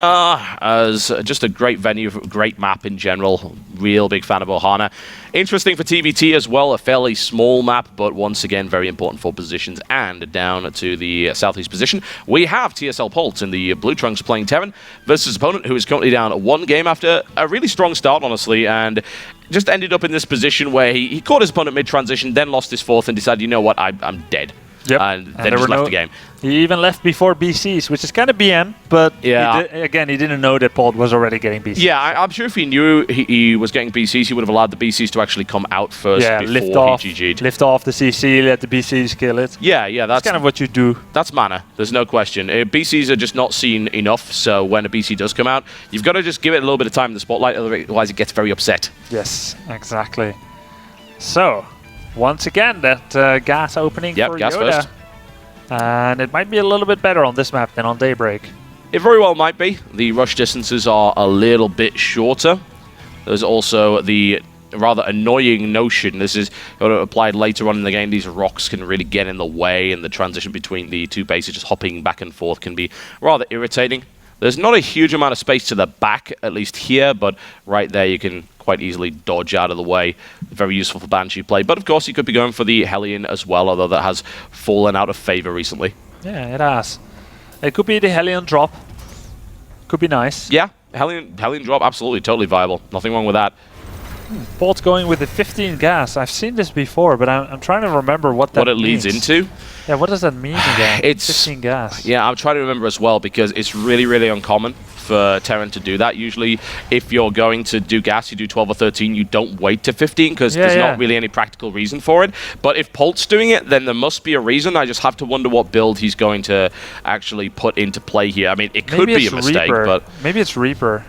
As just a great venue, great map in general. Real big fan of Ohana. Interesting for TvT as well, a fairly small map, but once again very important for positions. And down to the southeast position, we have TSL Polt in the blue trunks playing Terran versus his opponent, who is currently down one game after a really strong start, honestly, and just ended up in this position where he caught his opponent mid-transition, then lost his fourth and decided, you know what, I'm dead. Yep. And then just left the game. He even left before BCs, which is kind of BM, but yeah. Again, he didn't know that Polt was already getting BCs. Yeah, I'm sure if he knew he was getting BCs, he would have allowed the BCs to actually come out first before he GG'd. Lift off the CC, let the BCs kill it. Yeah, that's kind of what you do. That's mana, there's no question. BCs are just not seen enough, so when a BC does come out, you've got to just give it a little bit of time in the spotlight, otherwise it gets very upset. Yes, exactly. So, once again, that gas opening for gas YoDa. first. And it might be a little bit better on this map than on Daybreak. It very well might be. The rush distances are a little bit shorter. There's also the rather annoying notion, this is applied later on in the game, these rocks can really get in the way, and the transition between the two bases, just hopping back and forth, can be rather irritating. There's not a huge amount of space to the back, at least here, but right there you can quite easily dodge out of the way. Very useful for Banshee play. But of course you could be going for the Hellion as well, although that has fallen out of favor recently. Yeah, it has. It could be the Hellion drop. Could be nice. Yeah, Hellion drop, absolutely, totally viable. Nothing wrong with that. Polt's going with the 15 gas. I've seen this before, but I'm trying to remember what that leads into. Yeah, what does that mean again? It's 15 gas. Yeah, I'm trying to remember as well, because it's really, really uncommon for Terran to do that. Usually, if you're going to do gas, you do 12 or 13. You don't wait to 15, because there's not really any practical reason for it. But if Polt's doing it, then there must be a reason. I just have to wonder what build he's going to actually put into play here. I mean, it could be a mistake, but maybe it's Reaper.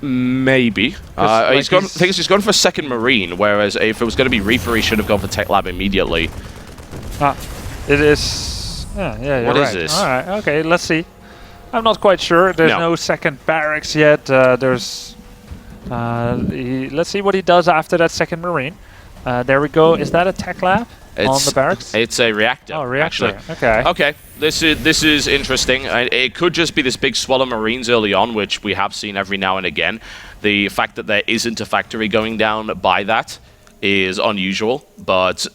Maybe. I think he's gone for a second Marine, whereas if it was going to be Reaper, he should have gone for Tech Lab immediately. It is... Yeah, What is this? Alright, okay, let's see. I'm not quite sure. There's no second barracks yet. Let's see what he does after that second Marine. There we go. Is that a Tech Lab on the barracks? It's a reactor. Oh, reactor. Actually. Okay. Okay. This is interesting. It could just be this big swell of Marines early on, which we have seen every now and again. The fact that there isn't a factory going down by that is unusual, but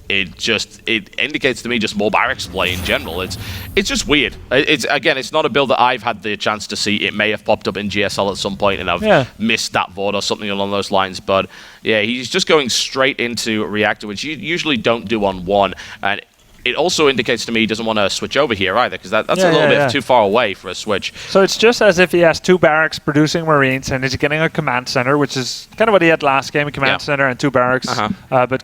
it indicates to me just more barracks play in general. It's just weird. It's not a build that I've had the chance to see. It may have popped up in GSL at some point and I've missed that VOD or something along those lines. But yeah, he's just going straight into reactor, which you usually don't do on one. And it also indicates to me he doesn't want to switch over here either, because that's a little bit too far away for a switch. So it's just as if he has two barracks producing Marines and he's getting a command center, which is kind of what he had last game, a command center and two barracks, but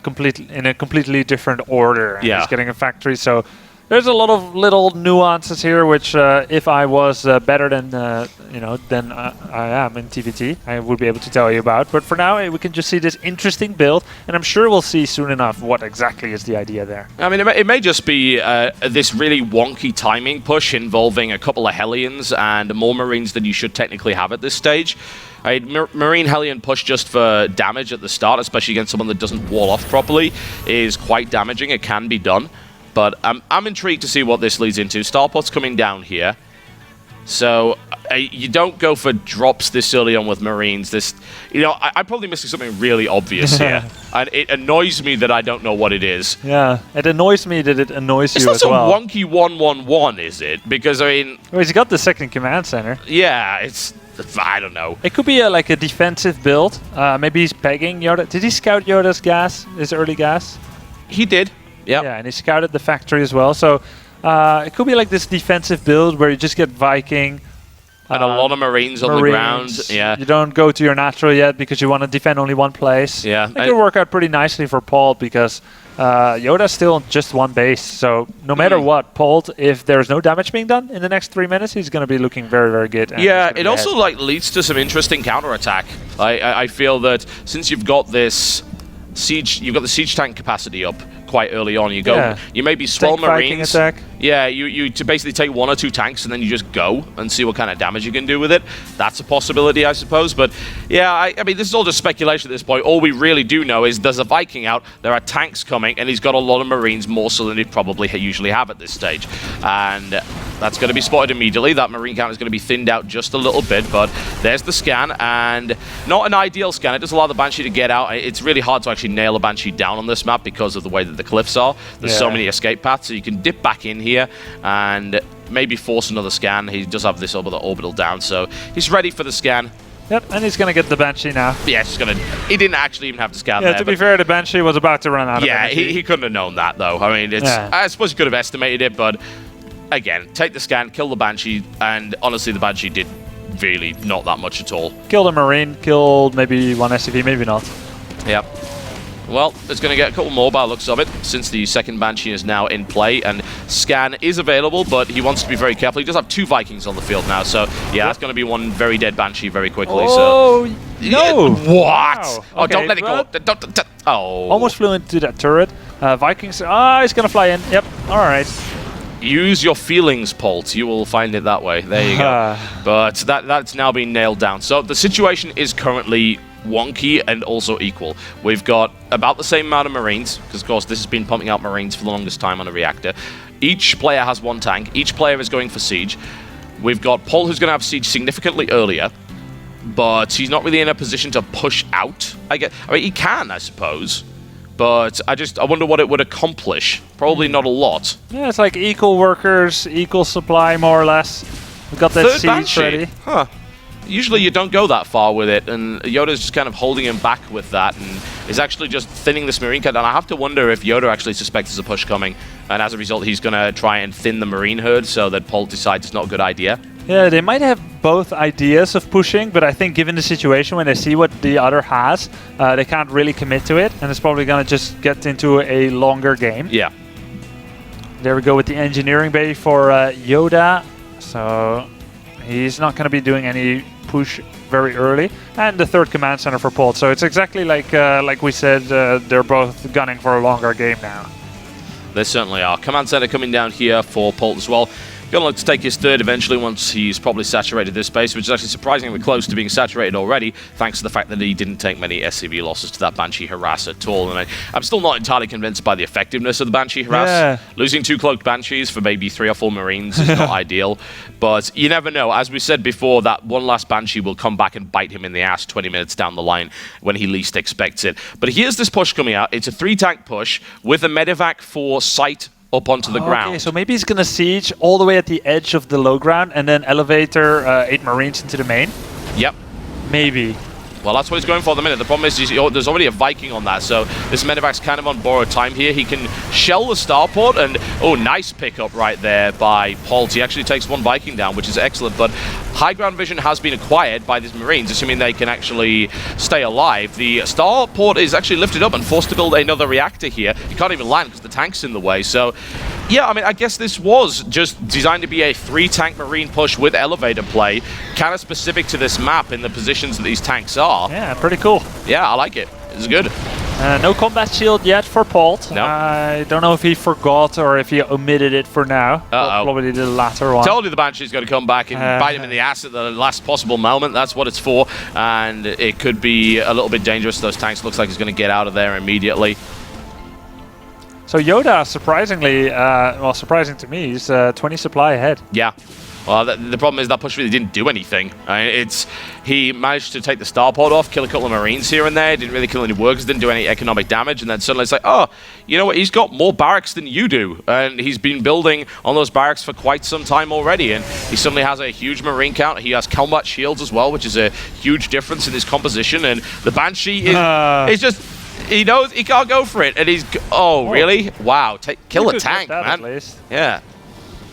in a completely different order. And he's getting a factory, so there's a lot of little nuances here, which if I was better than than I am in TvT, I would be able to tell you about. But for now, we can just see this interesting build, and I'm sure we'll see soon enough what exactly is the idea there. I mean, it may just be this really wonky timing push involving a couple of Hellions and more Marines than you should technically have at this stage. Marine Hellion push just for damage at the start, especially against someone that doesn't wall off properly, is quite damaging. It can be done. But I'm intrigued to see what this leads into. Starpot's coming down here. So you don't go for drops this early on with Marines. I'm probably missing something really obvious here. And it annoys me that I don't know what it is. Yeah, it annoys me that it annoys you as well. It's not some wonky 1-1-1, is it? Because, I mean... Well, he's got the second command center. Yeah, I don't know. It could be like a defensive build. Maybe he's pegging YoDa. Did he scout YoDa's gas, his early gas? He did. Yep. Yeah, and he scouted the factory as well. So it could be like this defensive build where you just get Viking. And a lot of Marines on the ground. Yeah. You don't go to your natural yet because you want to defend only one place. Yeah. It could work out pretty nicely for Polt because YoDa's still just one base. So no matter what, Polt, if there's no damage being done in the next 3 minutes, he's going to be looking very, very good. Yeah, it also leads to some interesting counterattack. I feel that since you've got this siege, you've got the siege tank capacity up quite early on. You maybe swell Marines. Attack. Yeah, you to basically take 1 or 2 tanks and then you just go and see what kind of damage you can do with it. That's a possibility, I suppose. But yeah, I mean, this is all just speculation at this point. All we really do know is there's a Viking out, there are tanks coming, and he's got a lot of Marines, more so than he'd probably usually have at this stage. And That's going to be spotted immediately. That Marine count is going to be thinned out just a little bit, but there's the scan, and not an ideal scan. It does allow the Banshee to get out. It's really hard to actually nail a Banshee down on this map because of the way that the cliffs are. There's so many escape paths, so you can dip back in here and maybe force another scan. He does have this orbital down, so he's ready for the scan. Yep, and he's going to get the Banshee now. Yeah, he didn't actually even have to scan there. Yeah, to be fair, the Banshee was about to run out of energy. Yeah, he couldn't have known that, though. I mean, I suppose he could have estimated it, but again, take the scan, kill the Banshee, and honestly, the Banshee did really not that much at all. Killed a Marine, killed maybe one SCV, maybe not. Yep. Well, it's going to get a couple more by the looks of it, since the second Banshee is now in play, and scan is available, but he wants to be very careful. He does have 2 Vikings on the field now, so yeah, that's going to be one very dead Banshee very quickly. Oh, so. No! What? Wow. Oh, Okay, don't let it go. Oh. Almost flew into that turret. Vikings, he's going to fly in. Yep, all right. Use your feelings, Polt. You will find it that way. There you go. But that's now been nailed down. So the situation is currently wonky and also equal. We've got about the same amount of Marines, because of course this has been pumping out Marines for the longest time on a reactor. Each player has 1 tank. Each player is going for siege. We've got Polt, who's going to have siege significantly earlier, but he's not really in a position to push out. I mean, he can, I suppose, but I wonder what it would accomplish. Probably not a lot. Yeah, it's like equal workers, equal supply, more or less. We've got that siege ready. Huh. Usually you don't go that far with it, and YoDa's just kind of holding him back with that, and is actually just thinning this Marine count. And I have to wonder if YoDa actually suspects there's a push coming, and as a result he's going to try and thin the Marine herd so that Polt decides it's not a good idea. Yeah, they might have both ideas of pushing, but I think given the situation, when they see what the other has, they can't really commit to it, and it's probably going to just get into a longer game. Yeah. There we go with the engineering bay for YoDa. So he's not going to be doing any push very early, and the 3rd command center for Polt. So it's exactly like we said, they're both gunning for a longer game now. They certainly are. Command center coming down here for Polt as well. Going to look to take his 3rd eventually once he's probably saturated this space, which is actually surprisingly close to being saturated already, thanks to the fact that he didn't take many SCV losses to that Banshee harass at all. And I'm still not entirely convinced by the effectiveness of the Banshee harass. Yeah. Losing 2 cloaked Banshees for maybe 3 or 4 Marines is not ideal, but you never know. As we said before, that one last Banshee will come back and bite him in the ass 20 minutes down the line when he least expects it. But here's this push coming out. It's a 3-tank push with a medevac for sight up onto the ground. Okay, so maybe he's going to siege all the way at the edge of the low ground and then elevator 8 Marines into the main? Yep. Maybe. Well, that's what he's going for at the minute. The problem is there's already a Viking on that, so this medevac's kind of on borrowed time here. He can shell the starport, and nice pickup right there by Polt. He actually takes 1 Viking down, which is excellent, but high ground vision has been acquired by these Marines, assuming they can actually stay alive. The starport is actually lifted up and forced to build another reactor here. He can't even land because the tank's in the way, so yeah, I mean, I guess this was just designed to be a 3-tank Marine push with elevator play, kind of specific to this map in the positions that these tanks are. Yeah, pretty cool. Yeah, I like it. It's good. No combat shield yet for Polt. No. I don't know if he forgot or if he omitted it for now. Probably the latter one. Told you the Banshee's going to come back and bite him in the ass at the last possible moment. That's what it's for. And it could be a little bit dangerous. Those tanks looks like he's going to get out of there immediately. So YoDa, surprisingly, well, surprising to me, is 20 supply ahead. Yeah. Well, the problem is that push really didn't do anything. I mean, he managed to take the starport off, kill a couple of Marines here and there, didn't really kill any workers, didn't do any economic damage, and then suddenly it's like, oh, you know what, he's got more barracks than you do, and he's been building on those barracks for quite some time already, and he suddenly has a huge Marine count. He has combat shields as well, which is a huge difference in his composition, and the Banshee is just... He knows he can't go for it, and he's... Oh, really? Wow. Kill a tank, man. At least. Yeah.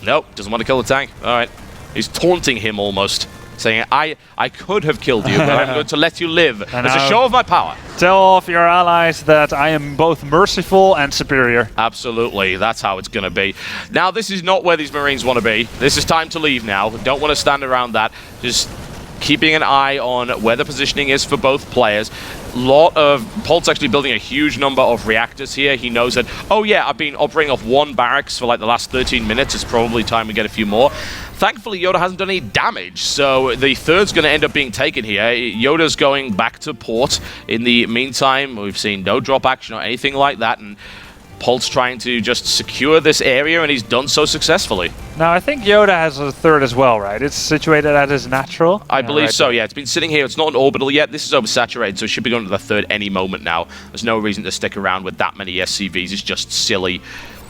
Nope, doesn't want to kill the tank. All right. He's taunting him almost, saying, I could have killed you, but I'm going to let you live as a show of my power. Tell off your allies that I am both merciful and superior. Absolutely. That's how it's going to be. Now, this is not where these Marines want to be. This is time to leave now. Don't want to stand around that. Just keeping an eye on where the positioning is for both players. Polt's actually building a huge number of reactors here. He knows that, oh yeah, I've been operating off 1 barracks for like the last 13 minutes. It's probably time we get a few more. Thankfully, YoDa hasn't done any damage, so the 3rd's going to end up being taken here. YoDa's going back to port. In the meantime, we've seen no drop action or anything like that, and Polt's trying to just secure this area, and he's done so successfully. Now, I think YoDa has a third as well, right? It's situated at his natural? I believe right so, there. yeah. It's been sitting here. It's not an orbital yet. This is oversaturated, so it should be going to the third any moment now. There's no reason to stick around with that many SCVs. It's just silly.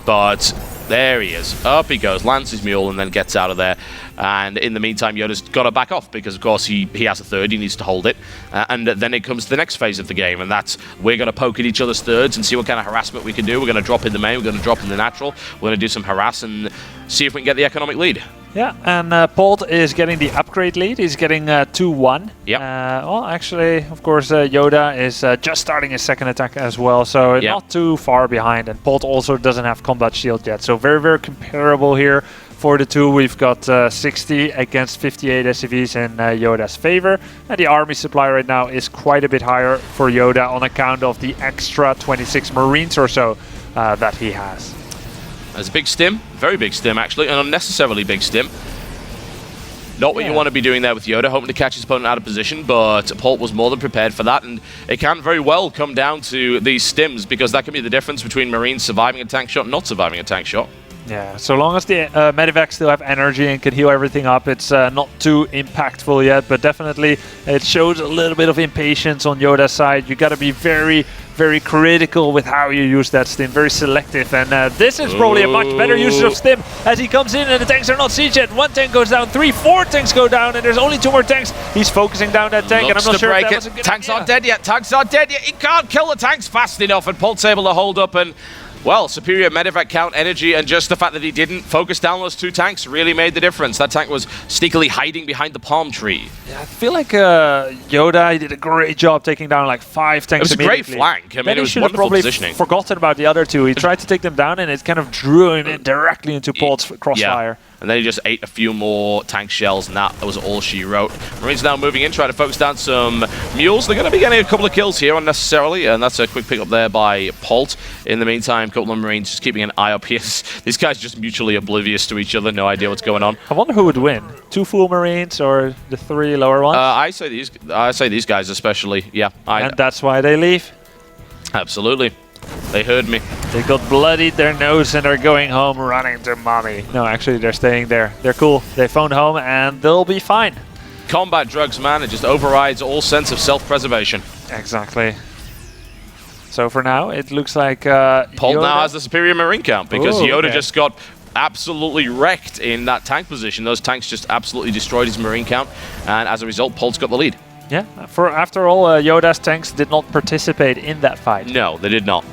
But there he is. Up he goes, lands his mule, and then gets out of there. And in the meantime, YoDa's got to back off because, of course, he has a third. He needs to hold it. And then it comes to the next phase of the game, and that's we're going to poke at each other's thirds and see what kind of harassment we can do. We're going to drop in the main. We're going to drop in the natural. We're going to do some harass and see if we can get the economic lead. Yeah, and Polt is getting the upgrade lead. He's getting 2-1. Yep. Well, actually, of course, YoDa is just starting his second attack as well, so yep. not too far behind. And Polt also doesn't have combat shield yet, so very, very comparable here. For the two, we've got 60 against 58 SCVs in YoDa's favor. And the army supply right now is quite a bit higher for YoDa on account of the extra 26 Marines or so that he has. There's a big stim, very big stim actually, an unnecessarily big stim. Not what you want to be doing there with YoDa, hoping to catch his opponent out of position, but Polt was more than prepared for that, and it can very well come down to these stims, because that can be the difference between Marines surviving a tank shot and not surviving a tank shot. Yeah, so long as the medevacs still have energy and can heal everything up, it's not too impactful yet, but definitely it shows a little bit of impatience on YoDa's side. You got to be very, very critical with how you use that stim, very selective, and this is probably a much better use of stim as he comes in and the tanks are not sieged yet. One tank goes down, 4 tanks go down, and there's only 2 more tanks. He's focusing down that tank, and I'm not sure if that was a good Tanks idea. aren't dead yet, tanks aren't dead yet. He can't kill the tanks fast enough, and Polt's able to hold up, and well, superior medevac count, energy, and just the fact that he didn't focus down those 2 tanks really made the difference. That tank was sneakily hiding behind the palm tree. Yeah, I feel like YoDa did a great job taking down like 5 tanks. It was a great flank. I mean, it was wonderful positioning. Forgotten about the other 2. He tried to take them down, and it kind of drew him in directly into Polt's crossfire. Yeah. And then he just ate a few more tank shells, and that was all she wrote. Marines now moving in, trying to focus down some mules. They're going to be getting a couple of kills here unnecessarily, and that's a quick pick up there by Polt. In the meantime, a couple of Marines just keeping an eye up here. These guys just mutually oblivious to each other, no idea what's going on. I wonder who would win, 2 full Marines or the 3 lower ones? I say these guys especially, yeah. And that's why they leave? Absolutely. They heard me. They got bloodied their nose and they're going home running to mommy. No, actually, they're staying there. They're cool. They phoned home and they'll be fine. Combat drugs, man. It just overrides all sense of self-preservation. Exactly. So for now, it looks like Polt now has the superior Marine count because YoDa just got absolutely wrecked in that tank position. Those tanks just absolutely destroyed his Marine count, and as a result, Polt's got the lead. Yeah, after all, YoDa's tanks did not participate in that fight. No, they did not.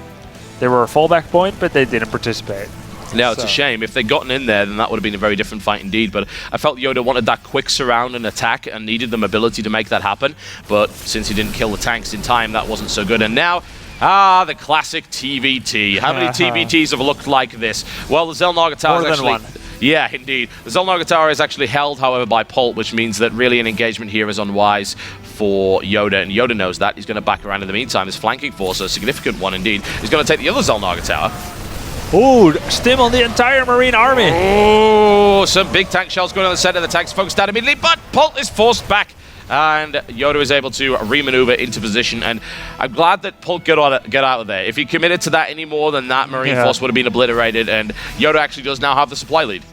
They were a fallback point, but they didn't participate. No, it's a shame. If they'd gotten in there, then that would have been a very different fight indeed. But I felt YoDa wanted that quick surround and attack and needed the mobility to make that happen. But since he didn't kill the tanks in time, that wasn't so good. And now, the classic TvT. How many TvTs have looked like this? Well, the Xel'Naga Tower is actually... More than one. Yeah, indeed. The Xel'Naga Tower is actually held, however, by Polt, which means that really an engagement here is unwise for YoDa, and YoDa knows that. He's going to back around in the meantime. His flanking force, a significant one indeed. He's going to take the other Xel'Naga Tower. Ooh, stim on the entire Marine army. Oh, some big tank shells going on the center of the tanks. Focused down immediately, but Polt is forced back. And YoDa is able to remaneuver into position, and I'm glad that Polt get out of there. If he committed to that any more, then that Marine force would have been obliterated, and YoDa actually does now have the supply lead.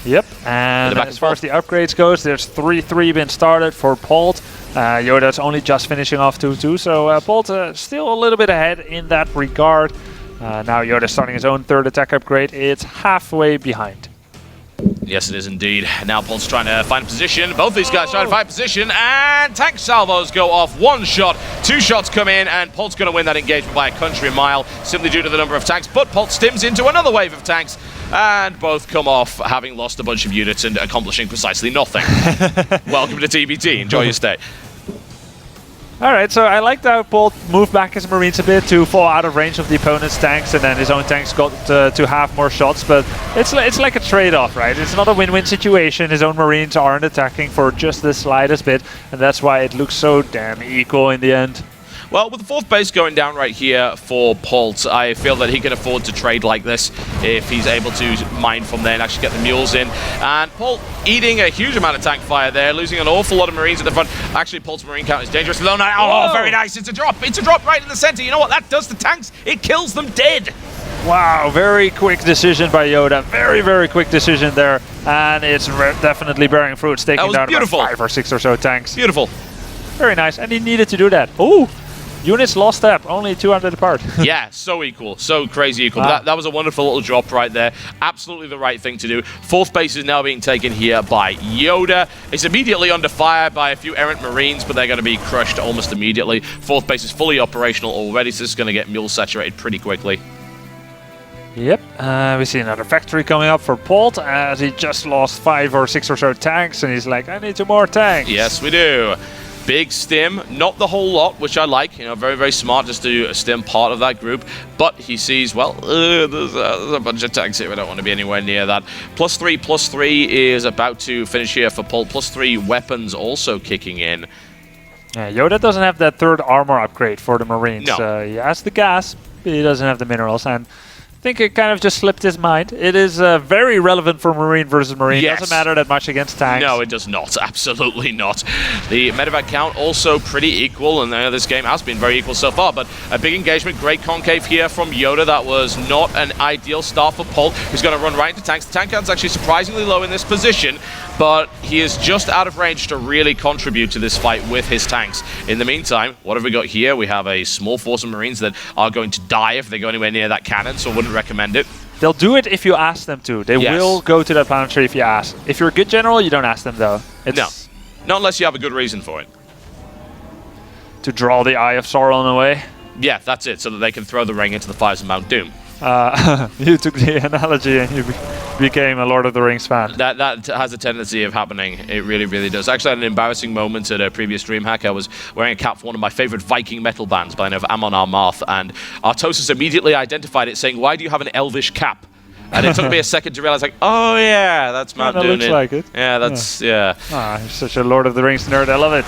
Yep, and as far as the upgrades goes, there's 3-3 been started for Polt. YoDa's only just finishing off 2-2, so Polt still a little bit ahead in that regard. Now YoDa's starting his own 3rd attack upgrade. It's halfway behind. Yes, it is indeed. Now Polt's trying to find position. Both these guys trying to find position, and tank salvos go off. 1 shot, 2 shots come in, and Polt's going to win that engagement by a country mile, simply due to the number of tanks. But Polt stims into another wave of tanks, and both come off having lost a bunch of units and accomplishing precisely nothing. Welcome to TvT. Enjoy your stay. Alright, so I liked how Polt moved back his Marines a bit to fall out of range of the opponent's tanks, and then his own tanks got to have more shots, but it's like a trade-off, right? It's not a win-win situation. His own Marines aren't attacking for just the slightest bit, and that's why it looks so damn equal in the end. Well, with the 4th base going down right here for Polt, I feel that he can afford to trade like this if he's able to mine from there and actually get the mules in. And Polt eating a huge amount of tank fire there, losing an awful lot of Marines at the front. Actually, Polt's Marine count is dangerous. Oh, very nice. It's a drop. It's a drop right in the center. You know what that does to tanks? It kills them dead. Wow, very quick decision by YoDa. Very, very quick decision there. And it's definitely bearing fruit, taking down about 5 or 6 or so tanks. Beautiful. Very nice, and he needed to do that. Ooh, units lost step, only 200 apart. Yeah, so equal, so crazy equal. That was a wonderful little drop right there. Absolutely the right thing to do. 4th base is now being taken here by YoDa. It's immediately under fire by a few errant Marines, but they're going to be crushed almost immediately. 4th base is fully operational already, so this is going to get mule saturated pretty quickly. Yep, we see another factory coming up for Polt as he just lost 5 or 6 or so tanks, and he's like, I need 2 more tanks. Yes, we do. Big stim, not the whole lot, which I like. You know, very, very smart just to stim part of that group. But he sees, well, there's a bunch of tanks here. I don't want to be anywhere near that. +3/+3 is about to finish here for Polt. +3 weapons also kicking in. Yeah, YoDa doesn't have that 3rd armor upgrade for the Marines. No. He has the gas, but he doesn't have the minerals. And I think it kind of just slipped his mind. It is very relevant for Marine versus Marine. Yes. Doesn't matter that much against tanks. No, it does not. Absolutely not. The medevac count also pretty equal, and this game has been very equal so far, but a big engagement. Great concave here from YoDa. That was not an ideal start for Polt, who's going to run right into tanks. The tank count's actually surprisingly low in this position, but he is just out of range to really contribute to this fight with his tanks. In the meantime, what have we got here? We have a small force of Marines that are going to die if they go anywhere near that cannon, so I wouldn't recommend it. They'll do it if you ask them to. They will go to that planetary if you ask. If you're a good general, you don't ask them, though. No. Not unless you have a good reason for it. To draw the Eye of Sauron away? Yeah, that's it, so that they can throw the ring into the fires of Mount Doom. You took the analogy and you became a Lord of the Rings fan. That has a tendency of happening. It really, really does. Actually, I had an embarrassing moment at a previous DreamHack. I was wearing a cap for one of my favorite Viking metal bands by the name of Amon Amarth, and Artosis immediately identified it, saying, "Why do you have an elvish cap?" And it took me a second to realize, like, oh yeah, that's Mount Doom. Looks like it. Yeah, that's, yeah. Ah, you're such a Lord of the Rings nerd. I love it.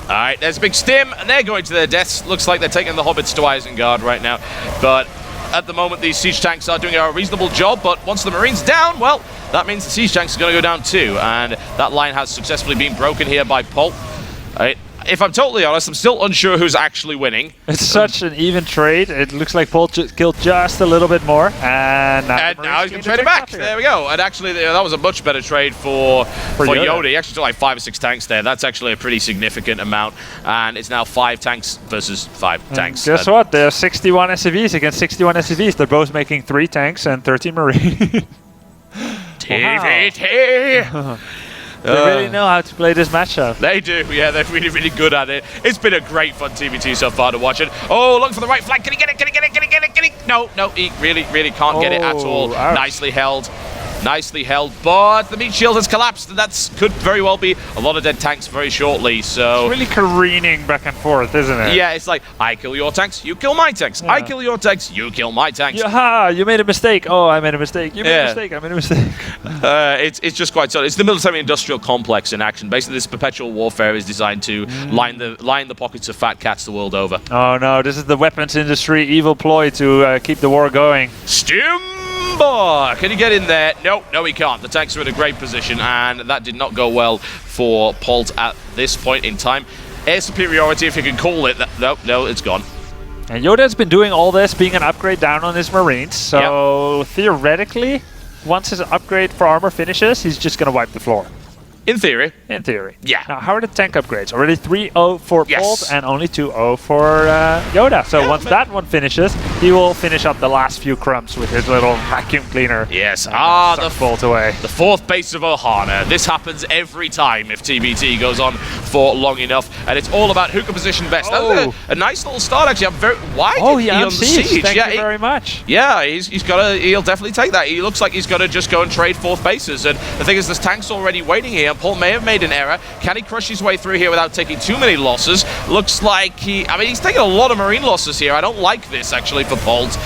All right, there's a big stim, and they're going to their deaths. Looks like they're taking the hobbits to Isengard right now. But at the moment, these siege tanks are doing a reasonable job, but once the Marines down, well, that means the siege tanks are going to go down too, and that line has successfully been broken here by Polt. If I'm totally honest, I'm still unsure who's actually winning. It's such an even trade. It looks like Polt killed just a little bit more, and now he's going to trade it back. There we go. And actually, that was a much better trade for YoDa. He actually took like 5 or 6 tanks there. That's actually a pretty significant amount, and it's now 5 tanks versus 5 tanks. Guess what? There are 61 SCVs against 61 SCVs. They're both making 3 tanks and 13 Marines. TvT! They really know how to play this matchup. They do, yeah, they're really, really good at it. It's been a great fun TvT so far to watch it. Oh, look for the right flank. Can he get it? Can he get it? Can he get it? Can he? No, he really, really can't get it at all. Ouch. Nicely held. Nicely held, but the meat shield has collapsed, and that could very well be a lot of dead tanks very shortly, so... It's really careening back and forth, isn't it? Yeah, it's like, I kill your tanks, you kill my tanks. Yeah. I kill your tanks, you kill my tanks. Yaha, you made a mistake. Oh, I made a mistake. You made a mistake, I made a mistake. It's just quite solid. It's the military-industrial complex in action. Basically, this perpetual warfare is designed to line the pockets of fat cats the world over. Oh no, this is the weapons industry evil ploy to keep the war going. Stimba! Can he get in there? No, he can't. The tanks are in a great position, and that did not go well for Polt at this point in time. Air superiority, if you can call it. No, it's gone. And YoDa's been doing all this, being an upgrade down on his Marines, so theoretically, once his upgrade for armor finishes, he's just going to wipe the floor. In theory. In theory. Yeah. Now, how are the tank upgrades? Already 3-0 for Polt and only 2-0 for YoDa. So once that one finishes, he will finish up the last few crumbs with his little vacuum cleaner. Yes. The Polt away. The 4th base of Ohana. This happens every time if TvT goes on for long enough, and it's all about who can position best. Oh. A nice little start, actually. I'm very... Why did he on on siege? Thank you very much. Yeah, he'll definitely take that. He looks like he's going to just go and trade 4th bases, and the thing is, this tank's already waiting here. Polt may have made an error. Can he crush his way through here without taking too many losses? Looks like he's taking a lot of Marine losses here. I don't like this, actually, for Polt.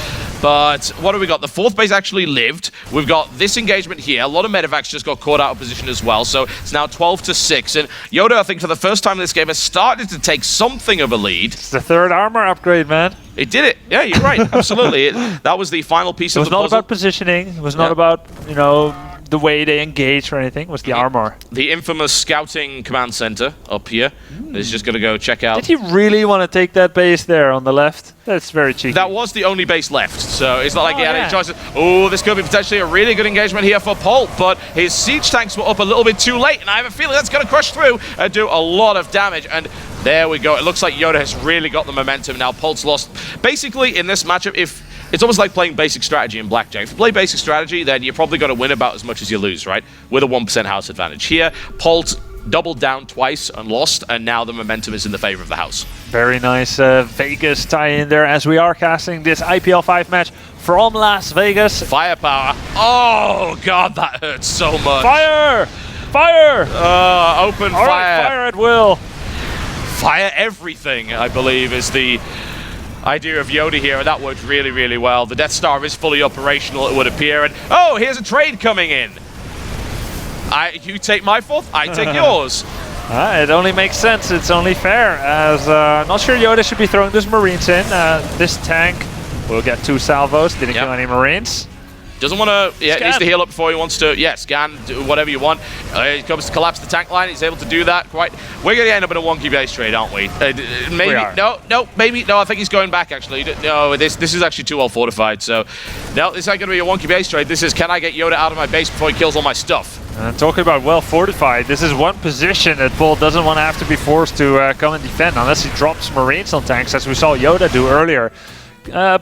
But what do we got? The 4th base actually lived. We've got this engagement here. A lot of medevacs just got caught out of position as well. So it's now 12-6. And YoDa, I think, for the first time in this game, has started to take something of a lead. It's the 3rd armor upgrade, man. It did it. Yeah, you're right. Absolutely. That was the final piece of the puzzle. It was not about positioning. It was not about, the way they engage or anything. Was the armor. The infamous scouting command center up here is just going to go check out. Did he really want to take that base there on the left? That's very cheeky. That was the only base left, so it's not like he had any choices. Oh, this could be potentially a really good engagement here for Polt, but his siege tanks were up a little bit too late, and I have a feeling that's going to crush through and do a lot of damage. And there we go. It looks like YoDa has really got the momentum now. Polt's lost. Basically, in this matchup, it's almost like playing basic strategy in blackjack. If you play basic strategy, then you're probably going to win about as much as you lose, right? With a 1% house advantage. Here, Polt doubled down twice and lost, and now the momentum is in the favor of the house. Very nice Vegas tie-in there as we are casting this IPL 5 match from Las Vegas. Firepower. Oh, God, that hurts so much. Fire! Fire! Open All fire. Right, fire at will. Fire everything, I believe, is the idea of YoDa here, and that worked really, really well. The Death Star is fully operational, it would appear, and oh, here's a trade coming in. You take my fourth, I take yours. It only makes sense, it's only fair, as not sure YoDa should be throwing those Marines in. This tank will get 2 salvos, didn't kill any Marines. Doesn't want to, needs to heal up before he wants to, scan, do whatever you want. He comes to collapse the tank line, he's able to do that quite. We're going to end up in a wonky base trade, aren't we? Maybe, no, I think he's going back actually. No, this is actually too well fortified, so no, this ain't going to be a wonky base trade. This is, can I get YoDa out of my base before he kills all my stuff? And talking about well fortified, this is one position that Polt doesn't want to have to be forced to come and defend unless he drops Marines on tanks, as we saw YoDa do earlier.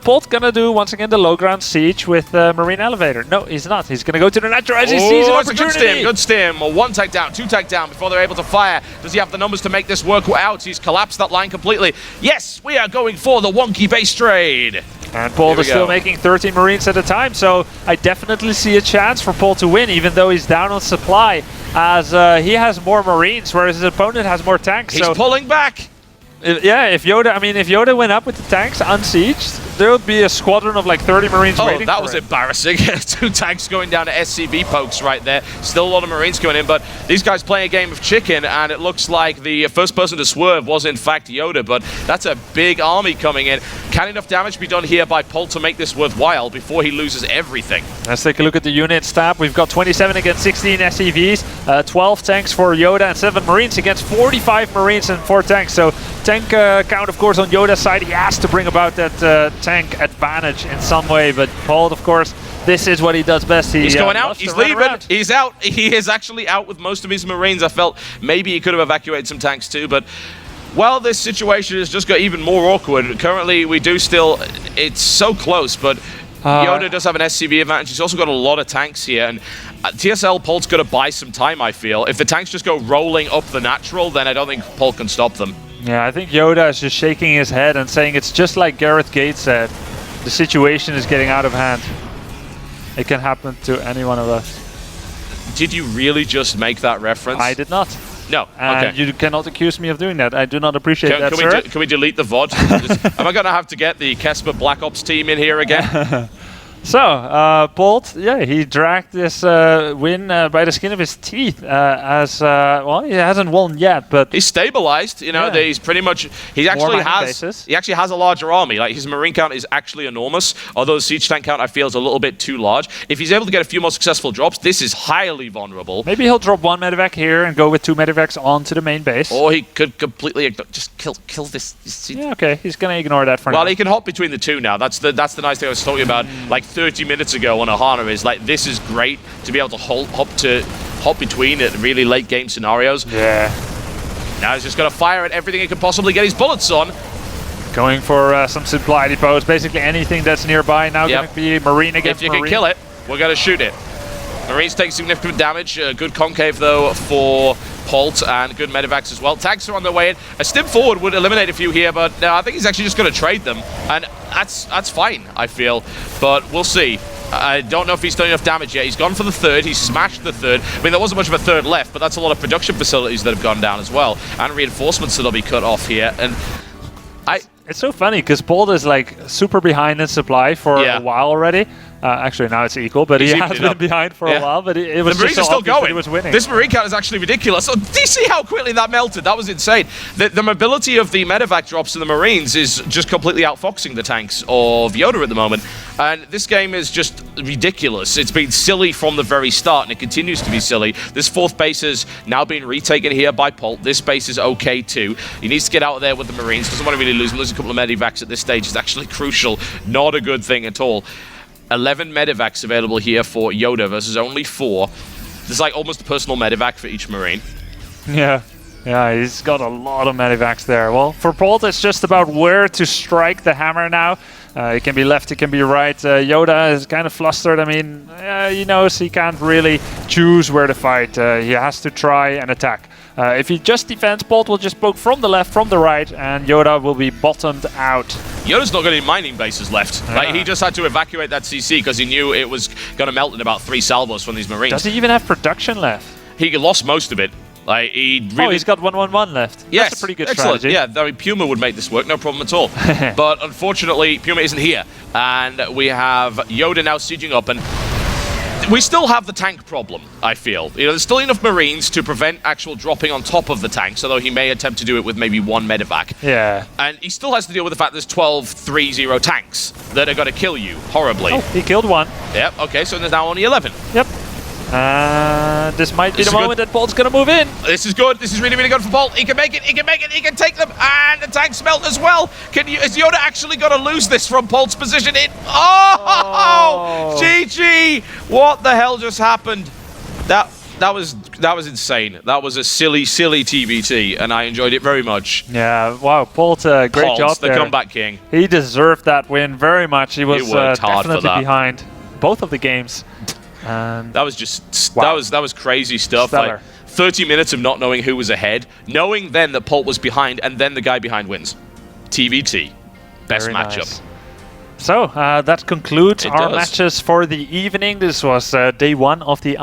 Polt gonna do once again the low ground siege with Marine Elevator. No, he's not. He's gonna go to the Nitro as he sees an opportunity. Good stim. 1 tank down, 2 tank down before they're able to fire. Does he have the numbers to make this work out? He's collapsed that line completely. Yes, we are going for the wonky base trade. And Polt is still making 13 Marines at a time, so I definitely see a chance for Polt to win, even though he's down on supply, as he has more Marines, whereas his opponent has more tanks. He's pulling back. If YoDa went up with the tanks unsieged, there would be a squadron of like 30 Marines waiting. Oh, that was embarrassing. 2 tanks going down to SCV pokes right there. Still a lot of Marines going in, but these guys playing a game of chicken, and it looks like the first person to swerve was in fact YoDa, but that's a big army coming in. Can enough damage be done here by Polt to make this worthwhile before he loses everything? Let's take a look at the unit stat. We've got 27 against 16 SCVs, 12 tanks for YoDa, and 7 Marines against 45 Marines and 4 tanks. So tank count, of course, on YoDa's side. He has to bring about that tank advantage in some way, but Polt, of course, this is what he does best. He's going out, he's leaving, he's out. He is actually out with most of his Marines. I felt maybe he could have evacuated some tanks too, but well, this situation has just got even more awkward. Currently, we do still, it's so close, but YoDa does have an SCV advantage. He's also got a lot of tanks here, and TSL Polt's got to buy some time, I feel. If the tanks just go rolling up the natural, then I don't think Polt can stop them. Yeah, I think YoDa is just shaking his head and saying it's just like Gareth Gates said. The situation is getting out of hand. It can happen to any one of us. Did you really just make that reference? I did not. No, and you cannot accuse me of doing that. I do not appreciate that, sir. Can we delete the VOD? Am I going to have to get the Kesper Black Ops team in here again? So, Polt, he dragged this win by the skin of his teeth. Well, he hasn't won yet, but he's stabilized. You know, he's pretty much. He actually has a larger army. Like, his Marine count is actually enormous. Although the siege tank count, I feel, is a little bit too large. If he's able to get a few more successful drops, this is highly vulnerable. Maybe he'll drop 1 medevac here and go with 2 medevacs onto the main base. Or he could completely just kill this. Yeah, okay. He's gonna ignore that for now. Well, he can hop between the 2 now. That's the nice thing I was talking about. Like 30 minutes ago on Ohana is like, this is great to be able to hop between at really late game scenarios. Yeah. Now he's just got to fire at everything he can possibly get his bullets on. Going for some supply depots, basically anything that's nearby. Now going to be Marine against Marine. If you can kill it, we're going to shoot it. Marines take significant damage. Good concave though for Polt, and good medevacs as well. Tanks are on their way in. A stim forward would eliminate a few here, but no, I think he's actually just going to trade them, and that's fine, I feel. But we'll see. I don't know if he's done enough damage yet. He's gone for the 3rd. He's smashed the 3rd. I mean, there wasn't much of a 3rd left, but that's a lot of production facilities that have gone down as well, and reinforcements that'll be cut off here. And it's so funny because Polt is like super behind in supply for a while already. Actually, now it's equal, but he has been behind for a while. But it was the Marines just so are still going. He was winning. This Marine count is actually ridiculous. So, do you see how quickly that melted? That was insane. The mobility of the medevac drops to the Marines is just completely outfoxing the tanks of YoDa at the moment. And this game is just ridiculous. It's been silly from the very start, and it continues to be silly. This 4th base has now been retaken here by Polt. This base is okay too. He needs to get out of there with the Marines. Doesn't want to really lose him. Losing a couple of medevacs at this stage is actually crucial. Not a good thing at all. 11 medevacs available here for YoDa versus only 4. There's like almost a personal medevac for each Marine. Yeah, he's got a lot of medevacs there. Well, for Polt, it's just about where to strike the hammer now. It can be left, it can be right. YoDa is kind of flustered. I mean, he knows he can't really choose where to fight. He has to try and attack. If he just defends, Polt will just poke from the left, from the right, and YoDa will be bottomed out. YoDa's not got any mining bases left. Yeah. Like, he just had to evacuate that CC because he knew it was going to melt in about 3 salvos from these Marines. Does he even have production left? He lost most of it. Like, he really... Oh, he's got 111 left. Yes, that's a pretty good excellent. strategy. Yeah, I mean, Puma would make this work, no problem at all. But unfortunately, Puma isn't here. And we have YoDa now sieging up, and we still have the tank problem, I feel. You know, there's still enough Marines to prevent actual dropping on top of the tanks, although he may attempt to do it with maybe 1 medevac. Yeah. And he still has to deal with the fact there's 12-3-0 tanks that are going to kill you horribly. Oh, he killed 1. Yep, okay, so there's now only 11. Yep. This might be the moment that Polt's going to move in. This is good. This is really, really good for Polt. He can make it. He can make it. He can take them. And the tanks melt as well. Is YoDa actually going to lose this from Polt's position in? Oh! GG! What the hell just happened? That was insane. That was a silly TvT, and I enjoyed it very much. Yeah, wow, Polt, great job there. The comeback king. He deserved that win very much. He was definitely behind both of the games. That was just wow. that was crazy stuff. Stellar. Like 30 minutes of not knowing who was ahead, knowing then that Polt was behind, and then the guy behind wins. TvT, best matchup. Nice. So that concludes our matches for the evening. This was day 1 of the